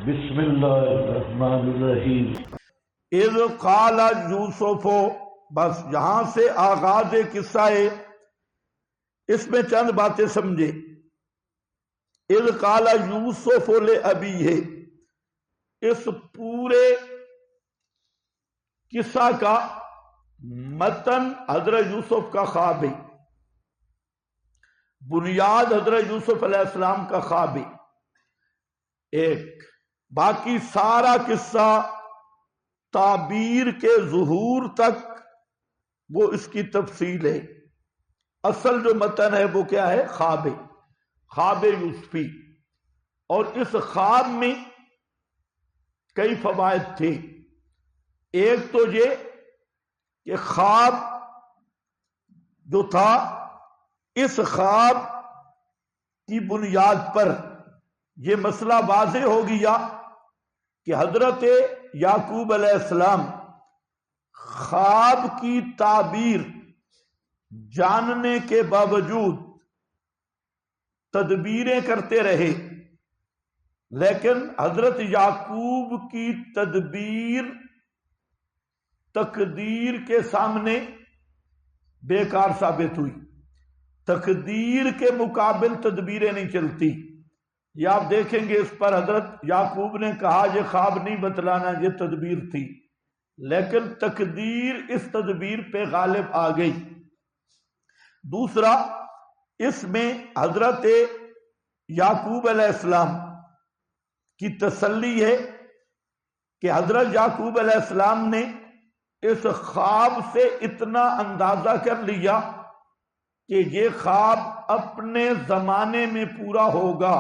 بسم اللہ الرحمن الرحیم۔ اذ قال یوسف، بس یہاں سے آغاز قصہ ہے، اس میں چند باتیں سمجھے۔ اذ قال یوسف لابیہ، اس پورے قصہ کا متن حضرت یوسف کا خواب ہے، بنیاد حضرت یوسف علیہ السلام کا خواب ہے ایک، باقی سارا قصہ تعبیر کے ظہور تک وہ اس کی تفصیل ہے۔ اصل جو متن ہے وہ کیا ہے؟ خواب ہے، خواب یوسفی۔ اور اس خواب میں کئی فوائد تھے۔ ایک تو یہ کہ خواب جو تھا، اس خواب کی بنیاد پر یہ مسئلہ واضح ہو گیا کہ حضرت یعقوب علیہ السلام خواب کی تعبیر جاننے کے باوجود تدبیریں کرتے رہے، لیکن حضرت یعقوب کی تدبیر تقدیر کے سامنے بیکار ثابت ہوئی۔ تقدیر کے مقابل تدبیریں نہیں چلتی، یہ آپ دیکھیں گے۔ اس پر حضرت یعقوب نے کہا یہ خواب نہیں بتلانا، یہ تدبیر تھی، لیکن تقدیر اس تدبیر پہ غالب آ گئی۔ دوسرا، اس میں حضرت یعقوب علیہ السلام کی تسلی ہے کہ حضرت یعقوب علیہ السلام نے اس خواب سے اتنا اندازہ کر لیا کہ یہ خواب اپنے زمانے میں پورا ہوگا،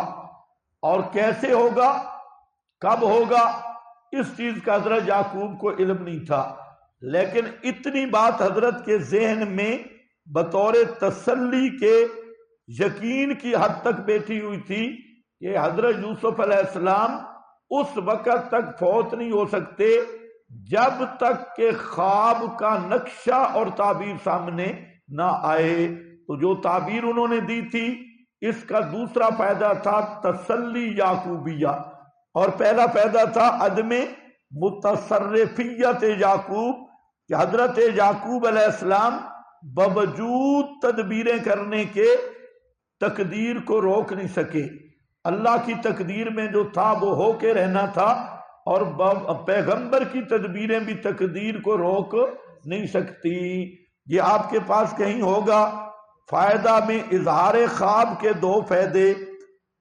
اور کیسے ہوگا، کب ہوگا، اس چیز کا حضرت یعقوب کو علم نہیں تھا، لیکن اتنی بات حضرت کے ذہن میں بطور تسلی کے یقین کی حد تک بیٹھی ہوئی تھی کہ حضرت یوسف علیہ السلام اس وقت تک فوت نہیں ہو سکتے جب تک کہ خواب کا نقشہ اور تعبیر سامنے نہ آئے۔ تو جو تعبیر انہوں نے دی تھی، اس کا دوسرا فائدہ تھا تسلی یعقوبیہ، اور پہلا فائدہ تھا عدم متصرفیت یعقوب، کہ حضرت یعقوب علیہ السلام باوجود تدبیریں کرنے کے تقدیر کو روک نہیں سکے۔ اللہ کی تقدیر میں جو تھا وہ ہو کے رہنا تھا، اور پیغمبر کی تدبیریں بھی تقدیر کو روک نہیں سکتی۔ یہ آپ کے پاس کہیں ہوگا۔ فائدہ میں اظہار خواب کے دو فائدے۔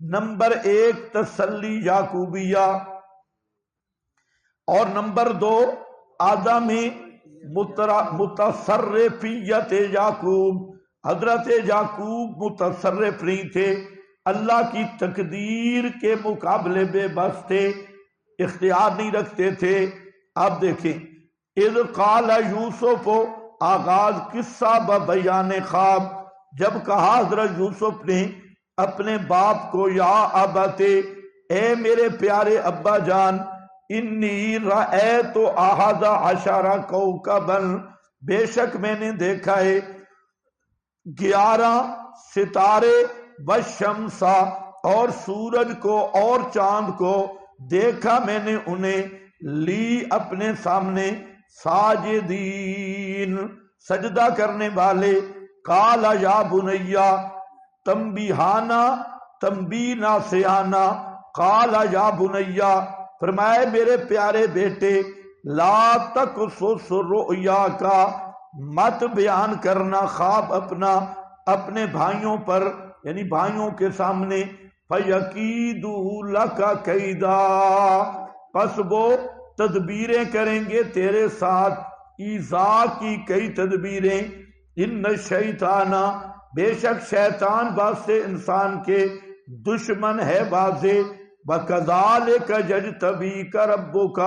نمبر ایک تسلی یعقوبیہ، اور نمبر دو عدم متصرفیت یعقوب۔ حضرت یعقوب متصرف نہیں تھے، اللہ کی تقدیر کے مقابلے بے بس تھے، اختیار نہیں رکھتے تھے۔ اب دیکھیں، اذ قال یوسف، آغاز قصہ بیان خواب۔ جب کہا حضرت یوسف نے اپنے باپ کو، یا ابت، اے میرے پیارے ابا جان، انی رأیت احد عشر کوکبا، بے شک میں نے دیکھا ہے 11 ستارے، والشمس، اور سورج کو اور چاند کو، دیکھا میں نے انہیں، لی اپنے سامنے، ساجدین، سجدہ کرنے والے۔ قال یا بنیا، تنبیہانا، تنبیہ سے آنا، قال یا بنیا، فرمائے میرے پیارے بیٹے، لا تقصص رؤیاک، مت بیان کرنا خواب اپنے بھائیوں پر، یعنی بھائیوں کے سامنے، فَيَكِيدُوا لَكَ كَيْدًا، پس وہ تدبیریں کریں گے تیرے ساتھ، ایذا کی کئی تدبیریں۔ ان الشیطان، بے شک شیطان واسطے انسان کے دشمن ہے واضح۔ وَكَذَلِكَ يَجْتَبِيكَ رَبُّكَ،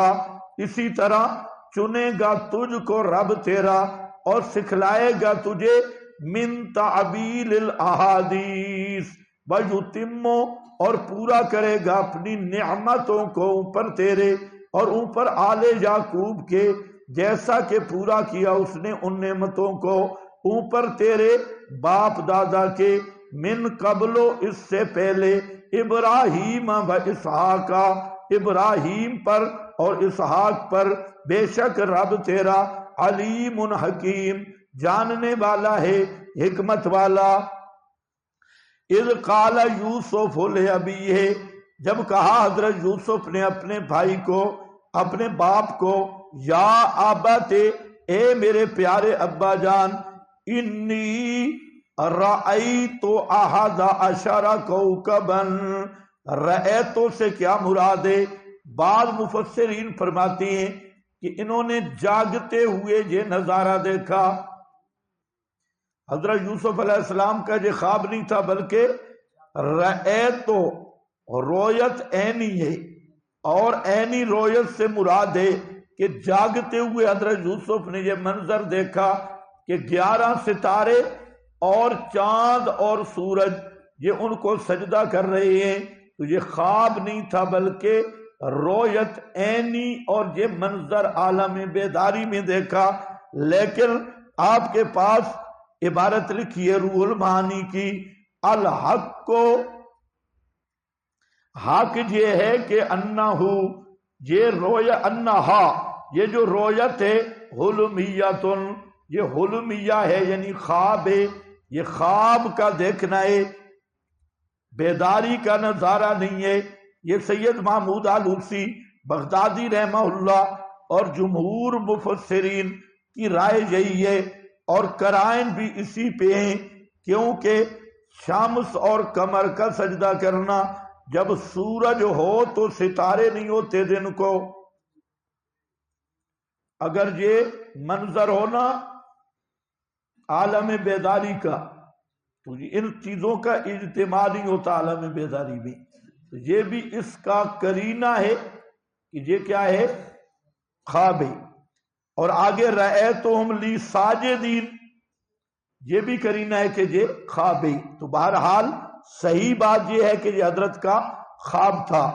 اسی طرح چنے گا تجھ کو رب تیرا، اور سکھلائے گا تجھے من تعبیل الاحادیث، وَيُتِمُّ، اور پورا کرے گا اپنی نعمتوں کو اوپر تیرے اور اوپر آل یعقوب کے، جیسا کہ پورا کیا اس نے ان نعمتوں کو اوپر تیرے باپ دادا کے، من قبل، اس سے پہلے، ابراہیم و اسحاق، ابراہیم پر اور اسحاق پر، بے شک رب تیرا علیم حکیم، جاننے والا ہے، حکمت والا۔ اذ قال یوسف لابیہ، جب کہا حضرت یوسف نے اپنے بھائی کو، اپنے باپ کو، یا ابت، اے میرے پیارے ابا جان، انی رأیت احد عشر کوکبا، رأیت سے کیا مراد ہے؟ بعض مفسرین فرماتے ہیں کہ انہوں نے جاگتے ہوئے یہ نظارہ دیکھا۔ حضرت یوسف علیہ السلام کا یہ خواب نہیں تھا، بلکہ رأیت رویت عینی ہے، اور عینی رویت سے مراد ہے کہ جاگتے ہوئے حضرت یوسف نے یہ منظر دیکھا کہ 11 ستارے اور چاند اور سورج یہ ان کو سجدہ کر رہے ہیں۔ تو یہ خواب نہیں تھا بلکہ رویت عینی، اور یہ منظر عالم بیداری میں دیکھا۔ لیکن آپ کے پاس عبارت لکھی ہے روح المعانی کی، الحق کو، حق یہ ہے کہ انہو، یہ رویا، انہا، یہ جو رویت ہے، حلمیتن، یہ حلمیہ ہے یعنی خواب ہے، یہ خواب کا دیکھنا ہے، بیداری کا نظارہ نہیں ہے۔ یہ سید محمود آلوسی بغدادی رحمہ اللہ اور جمہور مفسرین کی رائے یہی ہے، اور قرائن بھی اسی پہ ہیں، کیونکہ شمس اور قمر کا سجدہ کرنا، جب سورج ہو تو ستارے نہیں ہوتے دن کو۔ اگر یہ منظر ہونا عالم بیداری کا، تو ان چیزوں کا اجتماع نہیں ہوتا عالم بیداری میں، تو یہ بھی اس کا قرینہ ہے کہ یہ کیا ہے؟ خواب ہے۔ اور آگے رأیتہم لی ساجدین، یہ بھی قرینہ ہے کہ یہ خواب ہے۔ تو بہرحال صحیح بات یہ ہے کہ یہ حضرت کا خواب تھا۔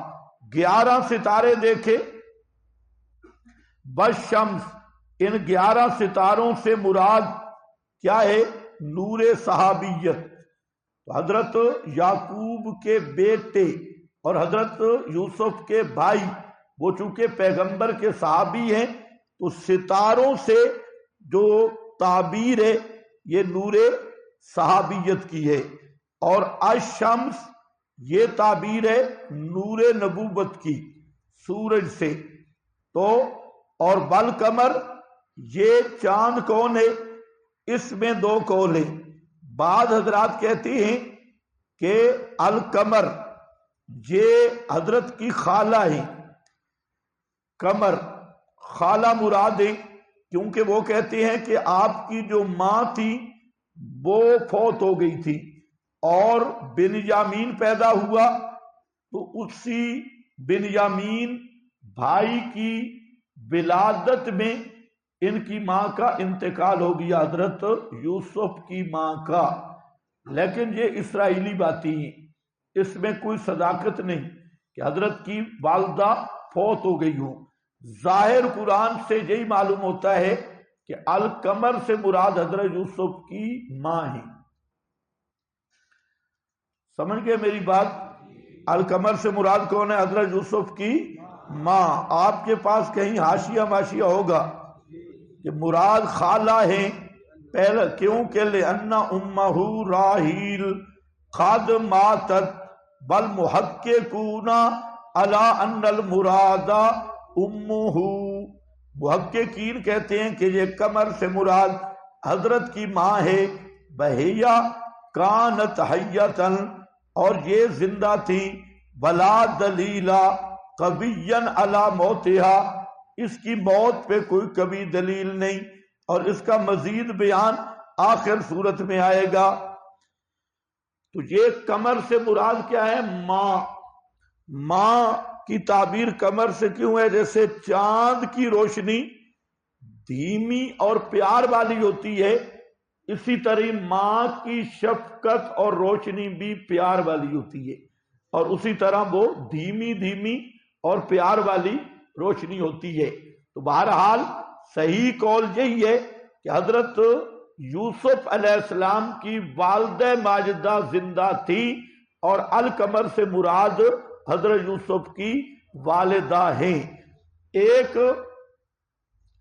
11 ستارے دیکھے، بشمس، ان 11 ستاروں سے مراد کیا ہے؟ نور صحابیت۔ تو حضرت یعقوب کے بیٹے اور حضرت یوسف کے بھائی، وہ چونکہ پیغمبر کے صحابی ہیں، تو ستاروں سے جو تعبیر ہے یہ نور صحابیت کی ہے، اور الشمس یہ تعبیر ہے نور نبوت کی، سورج سے۔ تو اور بالقمر، یہ چاند کون ہے؟ اس میں 2 قول ہیں۔ بعض حضرات کہتے ہیں کہ القمر یہ حضرت کی خالہ ہے، قمر خالہ مراد ہے، کیونکہ وہ کہتے ہیں کہ آپ کی جو ماں تھی وہ فوت ہو گئی تھی اور بنیامین پیدا ہوا، تو اسی بنیامین بھائی کی ولادت میں ان کی ماں کا انتقال ہو گیا، حضرت یوسف کی ماں کا۔ لیکن یہ اسرائیلی باتیں ہیں، اس میں کوئی صداقت نہیں کہ حضرت کی والدہ فوت ہو گئی ہو۔ ظاہر قرآن سے یہی معلوم ہوتا ہے کہ القمر سے مراد حضرت یوسف کی ماں ہے۔ سمجھ گئے میری بات؟ القمر سے مراد کون ہے؟ حضرت یوسف کی ماں۔ آپ کے پاس کہیں حاشیہ ماشیہ ہوگا کہ مراد خالہ ہیں پہلے، کیونکہ لِأَنَّ أُمَّهُ رَاحِيلٌ قَدْ مَاتَتْ وَالْمُحَقِّقُونَ عَلَىٰ أَنَّ الْمُرَادَ أُمُّهُ، محققین کہتے ہیں کہ یہ قمر سے مراد حضرت کی ماں ہے۔ بہیا کانت حیتن، اور یہ زندہ تھی، بلا دلیلا قویًا علی موتہا، اس کی موت پہ کوئی کبھی دلیل نہیں، اور اس کا مزید بیان آخر صورت میں آئے گا۔ تو یہ قمر سے مراد کیا ہے؟ ماں۔ ماں کی تعبیر قمر سے کیوں ہے؟ جیسے چاند کی روشنی دھیمی اور پیار والی ہوتی ہے، اسی طرح ماں کی شفقت اور روشنی بھی پیار والی ہوتی ہے، اور اسی طرح وہ دھیمی دھیمی اور پیار والی روشنی ہوتی ہے۔ تو بہرحال صحیح قول یہی ہے کہ حضرت یوسف علیہ السلام کی والدہ ماجدہ زندہ تھی، اور القمر سے مراد حضرت یوسف کی والدہ ہیں. ایک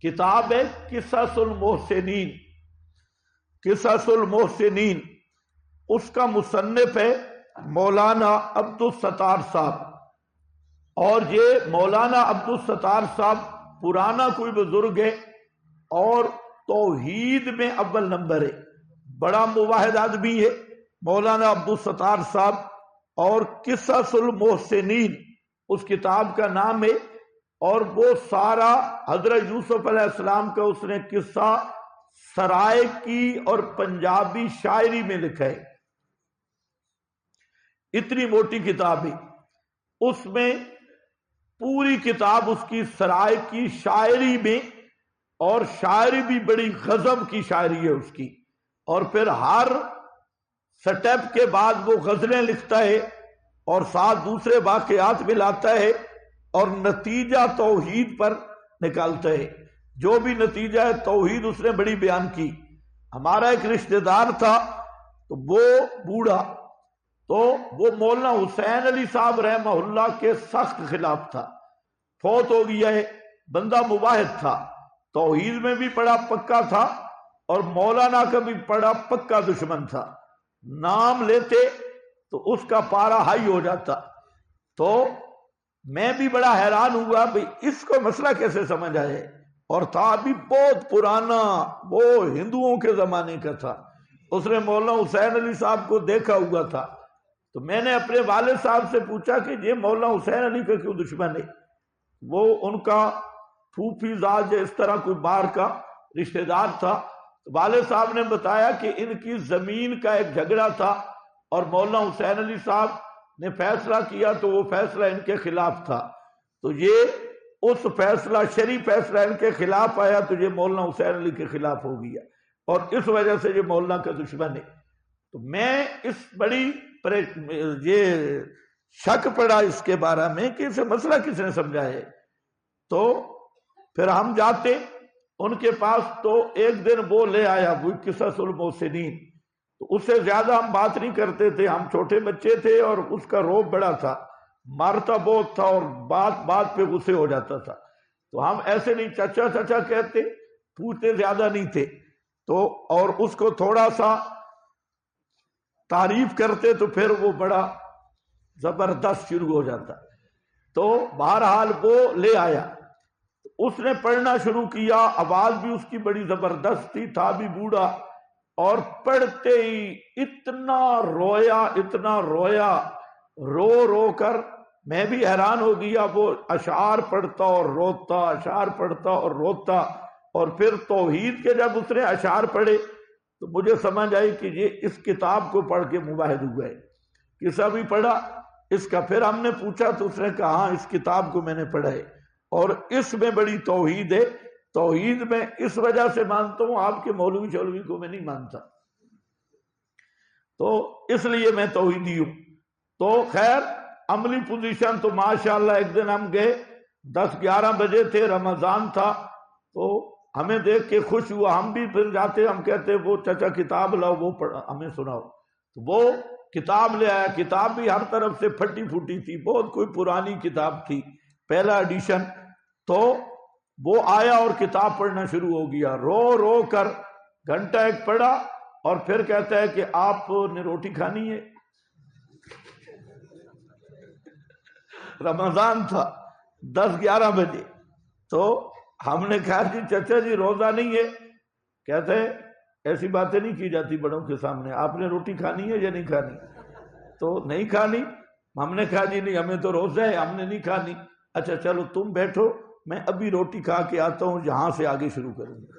کتاب ہے قصص المحسنین، قصص المحسنین، اس کا مصنف ہے مولانا عبدالستار صاحب. اور یہ مولانا عبدالستار صاحب پرانا کوئی بزرگ ہے اور توحید میں اول نمبر ہے، بڑا موحد آدمی ہے مولانا عبدالستار صاحب. اور قصص المحسنین اس کتاب کا نام ہے، اور وہ سارا حضرت یوسف علیہ السلام کا اس نے قصہ سرائے کی اور پنجابی شاعری میں لکھا ہے. اتنی موٹی کتاب ہے، اس میں پوری کتاب اس کی سرائے کی شاعری میں، اور شاعری بھی بڑی غضب کی شاعری ہے اس کی. اور پھر ہر سٹیپ کے بعد وہ غزلیں لکھتا ہے اور ساتھ دوسرے واقعات میں لاتا ہے اور نتیجہ توحید پر نکالتا ہے. جو بھی نتیجہ ہے توحید اس نے بڑی بیان کی. ہمارا ایک رشتہ دار تھا تو وہ بوڑھا، تو وہ مولانا حسین علی صاحب رحمہ اللہ کے سخت خلاف تھا. فوت ہو گیا ہے، بندہ مواحد تھا، توحید میں بھی بڑا پکا تھا اور مولانا کا بھی بڑا پکا دشمن تھا. نام لیتے تو اس کا پارا ہائی ہو جاتا. تو میں بھی بڑا حیران ہوا بھئی اس کو مسئلہ کیسے سمجھ آئے. اور تھا بھی بہت پرانا، وہ ہندوؤں کے زمانے کا تھا. اس نے مولانا حسین علی صاحب کو دیکھا ہوا تھا. تو میں نے اپنے والد صاحب سے پوچھا کہ یہ مولانا حسین علی کا کیوں دشمن ہے؟ وہ ان کا پھوپھی زاد یا اس طرح کوئی باہر کا رشتہ دار تھا. والد صاحب نے بتایا کہ ان کی زمین کا ایک جھگڑا تھا اور مولانا حسین علی صاحب نے فیصلہ کیا تو وہ فیصلہ ان کے خلاف تھا. تو یہ اس فیصلہ شرعی فیصلہ ان کے خلاف آیا تو یہ مولانا حسین علی کے خلاف ہو گیا اور اس وجہ سے یہ مولانا کا دشمن ہے. تو میں اس بڑی یہ شک پڑا اس کے بارے میں کہ اسے مسئلہ کس نے سمجھا ہے. تو پھر ہم جاتے ان کے پاس تو ایک دن وہ لے آیا وہ قصص المحسنین. تو اس سے زیادہ ہم بات نہیں کرتے تھے، ہم چھوٹے بچے تھے اور اس کا روب بڑا تھا، مارتا بہت تھا اور بات بات پہ غصے ہو جاتا تھا. تو ہم ایسے نہیں چچا چچا کہتے، پوچھتے زیادہ نہیں تھے. تو اور اس کو تھوڑا سا تعریف کرتے تو پھر وہ بڑا زبردست شروع ہو جاتا. تو بہرحال وہ لے آیا، اس نے پڑھنا شروع کیا. آواز بھی اس کی بڑی زبردست تھی، تھا بھی بوڑھا. اور پڑھتے ہی اتنا رویا رو رو کر میں بھی حیران ہو گیا. وہ اشعار پڑھتا اور روتا، اشعار پڑھتا اور روتا. اور پھر توحید کے جب اس نے اشعار پڑھے تو مجھے سمجھ آئی کہ یہ اس کتاب کو پڑھ کے مواحد ہوا ہے. قصہ بھی پڑھا اس کا. پھر ہم نے پوچھا تو اس نے کہا ہاں اس کتاب کو میں نے پڑھا ہے اور اس میں بڑی توحید ہے. توحید میں اس وجہ سے مانتا ہوں، آپ کے مولوی شولوی کو میں نہیں مانتا، تو اس لیے میں توحیدی ہوں. تو خیر عملی پوزیشن تو ماشاءاللہ ایک دن ہم گئے 10-11 بجے تھے، رمضان تھا. تو ہمیں دیکھ کے خوش ہوا. ہم بھی پھر جاتے، ہم کہتے وہ چچا کتاب لاؤ، وہ ہمیں سناؤ. تو وہ کتاب لے آیا. کتاب بھی ہر طرف سے پھٹی پھوٹی تھی، بہت کوئی پرانی کتاب تھی، پہلا ایڈیشن. تو وہ آیا اور کتاب پڑھنا شروع ہو گیا. رو رو کر گھنٹہ ایک پڑھا اور پھر کہتا ہے کہ آپ نے روٹی کھانی ہے. رمضان تھا 10-11 بجے. تو ہم نے کہا جی چچا جی روزہ نہیں ہے. کہتے ہیں ایسی باتیں نہیں کی جاتی بڑوں کے سامنے، آپ نے روٹی کھانی ہے یا نہیں کھانی؟ تو نہیں کھانی. ہم نے کہا جی نہیں ہمیں تو روزہ ہے، ہم نے نہیں کھانی. اچھا چلو تم بیٹھو، میں ابھی روٹی کھا کے آتا ہوں، یہاں سے آگے شروع کروں گا.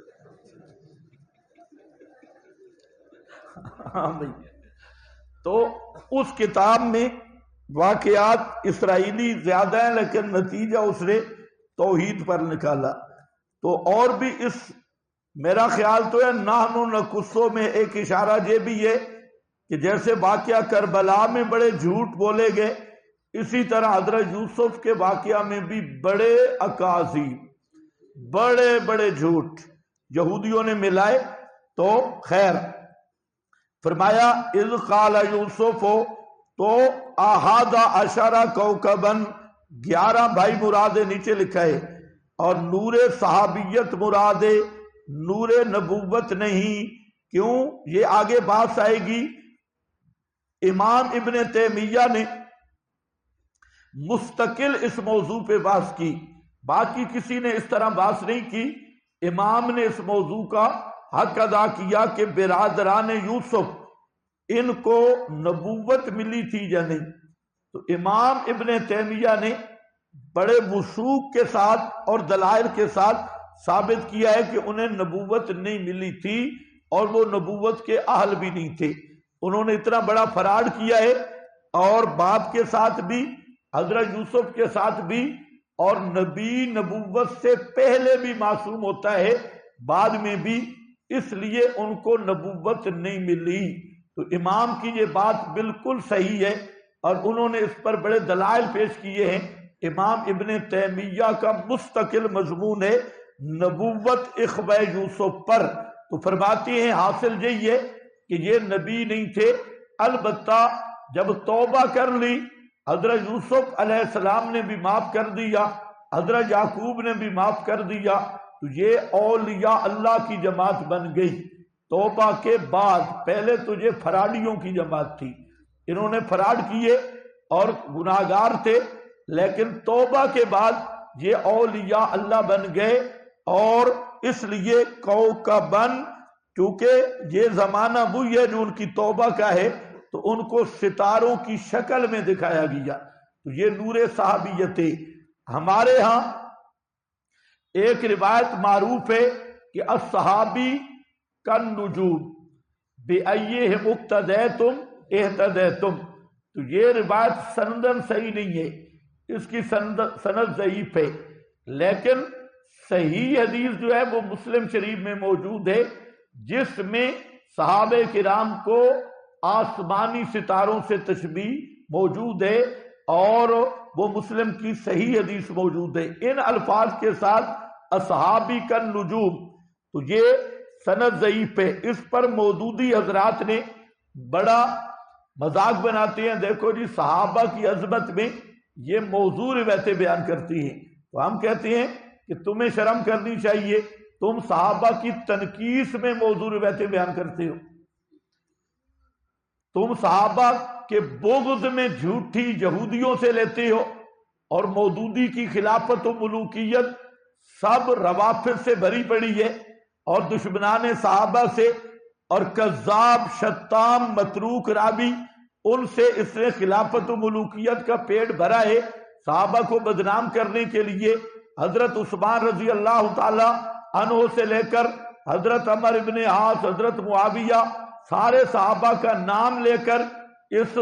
ہاں بھائی. تو اس کتاب میں واقعات اسرائیلی زیادہ ہیں لیکن نتیجہ اس نے توحید پر نکالا. تو اور بھی اس میرا خیال تو ہے نحن نقصو میں ایک اشارہ یہ بھی ہے کہ جیسے واقعہ کربلا میں بڑے جھوٹ بولے گئے، اسی طرح حضرت یوسف کے واقعہ میں بھی بڑے اکاذیب، بڑے بڑے جھوٹ یہودیوں نے ملائے. تو خیر فرمایا اذ قال یوسف، تو احد عشر کوکبا 11 بھائی مراد ہے، نیچے لکھا ہے، اور نور صحابیت مراد ہے، نور نبوت نہیں۔ کیوں؟ یہ آگے بات آئے گی۔ امام ابن تیمیہ نے مستقل اس موضوع پہ بحث کی، باقی کسی نے اس طرح بحث نہیں کی۔ امام نے اس موضوع کا حق ادا کیا کہ برادران یوسف ان کو نبوت ملی تھی یا نہیں۔ تو امام ابن تیمیہ نے بڑے وثوق کے ساتھ اور دلائل کے ساتھ ثابت کیا ہے کہ انہیں نبوت نہیں ملی تھی اور وہ نبوت کے اہل بھی نہیں تھے۔ انہوں نے اتنا بڑا فراڈ کیا ہے، اور باپ کے ساتھ بھی، حضرت یوسف کے ساتھ بھی، اور نبی نبوت سے پہلے بھی معصوم ہوتا ہے، بعد میں بھی، اس لیے ان کو نبوت نہیں ملی۔ تو امام کی یہ بات بالکل صحیح ہے، اور انہوں نے اس پر بڑے دلائل پیش کیے ہیں۔ امام ابن تیمیہ کا مستقل مضمون ہے نبوت اخوہ یوسف پر۔ تو فرماتے ہیں حاصل یہی ہے کہ یہ نبی نہیں تھے، البتہ جب توبہ کر لی، حضرت یوسف علیہ السلام نے بھی معاف کر دیا، حضرت یعقوب نے بھی معاف کر دیا، تو یہ اولیاء اللہ کی جماعت بن گئی توبہ کے بعد۔ پہلے تو یہ فراڈیوں کی جماعت تھی، انہوں نے فراڈ کیے اور گناہگار تھے، لیکن توبہ کے بعد یہ اولیاء اللہ بن گئے۔ اور اس لیے کوکبن، کیونکہ یہ زمانہ وہی ہے جو ان کی توبہ کا ہے، تو ان کو ستاروں کی شکل میں دکھایا گیا۔ تو یہ نور صحابیت ہے۔ ہمارے ہاں ایک روایت معروف ہے کہ الصحابی کالنجوم بأیہم اقتدیتم اہتدیتم۔ تو یہ روایت سندن صحیح نہیں ہے، اس کی سند ضعیف ہے، لیکن صحیح حدیث جو ہے وہ مسلم شریف میں موجود ہے، جس میں صحابہ کرام کو آسمانی ستاروں سے تشبیہ موجود ہے، اور وہ مسلم کی صحیح حدیث موجود ہے ان الفاظ کے ساتھ، اصحابی کالنجوم۔ تو یہ سند ضعیف ہے، اس پر مودودی حضرات نے بڑا مذاق بناتے ہیں، دیکھو جی صحابہ کی عظمت میں یہ موضوع روایتیں بیان کرتی ہیں۔ تو ہم کہتے ہیں کہ تمہیں شرم کرنی چاہیے، تم صحابہ کی تنقیص میں موضوع روایتیں بیان کرتے ہو، تم صحابہ کے بغض میں جھوٹی یہودیوں سے لیتے ہو، اور مودودی کی خلافت و ملوکیت سب روافض سے بھری پڑی ہے، اور دشمنان صحابہ سے اور کذاب شتام متروک راوی ان سے اس نے خلافت و ملوکیت کا پیٹ بھرا ہے۔ صحابہ کو بدنام کرنے کے لیے حضرت عثمان رضی اللہ تعالی عنہ سے لے کر حضرت عمر ابن عاص، حضرت معاویہ، سارے صحابہ کا نام لے کر اس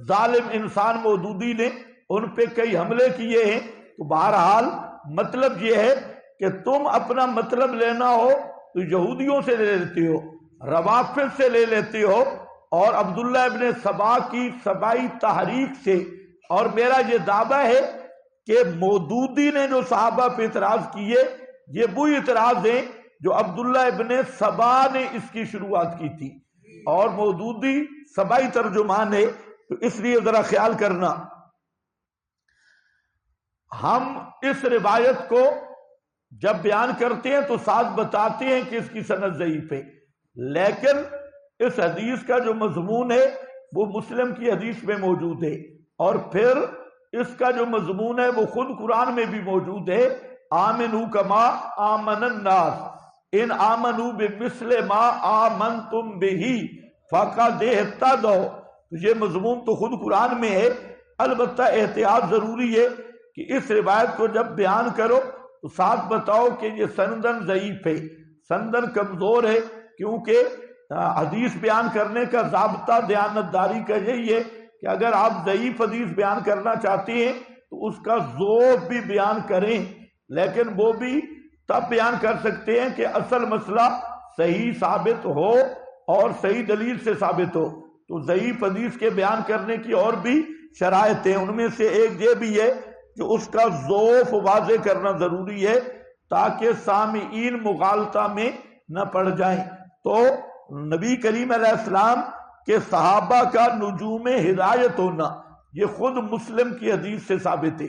ظالم انسان مودودی نے ان پہ کئی حملے کیے ہیں۔ تو بہرحال مطلب یہ ہے کہ تم اپنا مطلب لینا ہو تو یہودیوں سے لے لیتے ہو، روافض سے لے لیتے ہو، اور عبداللہ ابن سبا کی سبائی تحریک سے۔ اور میرا یہ دعویٰ ہے کہ مودودی نے جو صحابہ پہ اعتراض کیے، یہ وہی اعتراض ہیں جو عبداللہ ابن سبا نے اس کی شروعات کی تھی، اور مودودی سبائی ترجمان ہے، تو اس لیے ذرا خیال کرنا۔ ہم اس روایت کو جب بیان کرتے ہیں تو ساتھ بتاتے ہیں کہ اس کی سند ضعیف ہے، لیکن اس حدیث کا جو مضمون ہے وہ مسلم کی حدیث میں موجود ہے، اور پھر اس کا جو مضمون ہے وہ خود قرآن میں بھی موجود ہے، آمنوا کما آمن الناس ان آمنوا بمثل ما آمنتم بہ فقد اہتدوا۔ تو یہ مضمون تو خود قرآن میں ہے، البتہ احتیاط ضروری ہے کہ اس روایت کو جب بیان کرو تو ساتھ بتاؤ کہ یہ سندن ضعیف ہے، سندن کمزور ہے، کیونکہ حدیث بیان کرنے کا ضابطہ دیانتداری کا یہی ہے کہ اگر آپ ضعیف حدیث بیان کرنا چاہتے ہیں تو اس کا ضعف بھی بیان کریں، لیکن وہ بھی تب بیان کر سکتے ہیں کہ اصل مسئلہ صحیح ثابت ہو اور صحیح دلیل سے ثابت ہو۔ تو ضعیف حدیث کے بیان کرنے کی اور بھی شرائط ہیں، ان میں سے ایک یہ بھی ہے کہ اس کا ضعف واضح کرنا ضروری ہے تاکہ سامعین مغالطہ میں نہ پڑ جائیں۔ تو نبی کریم علیہ السلام کے صحابہ کا نجوم ہدایت ہونا یہ خود مسلم کی حدیث سے ثابت ہے۔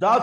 10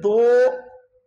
2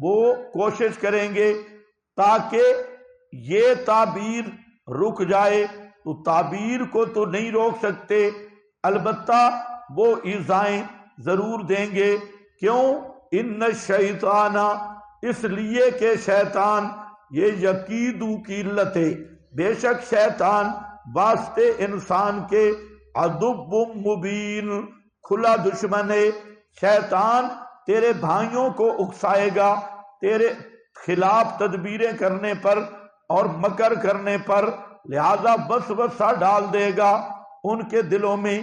وہ کوشش کریں گے تاکہ یہ تعبیر رک جائے، تو تعبیر کو تو نہیں روک سکتے، البتہ وہ ایذائیں ضرور دیں گے۔ کیوں؟ ان الشیطان، اس لیے کہ شیطان، یہ یقیدو کی علت ہے، بے شک شیطان واسطے انسان کے عدو مبین، کھلا دشمن ہے۔ شیطان تیرے بھائیوں کو اکسائے گا تیرے خلاف تدبیریں کرنے پر اور مکر کرنے پر، لہذا وسوسہ ڈال دے گا ان کے دلوں میں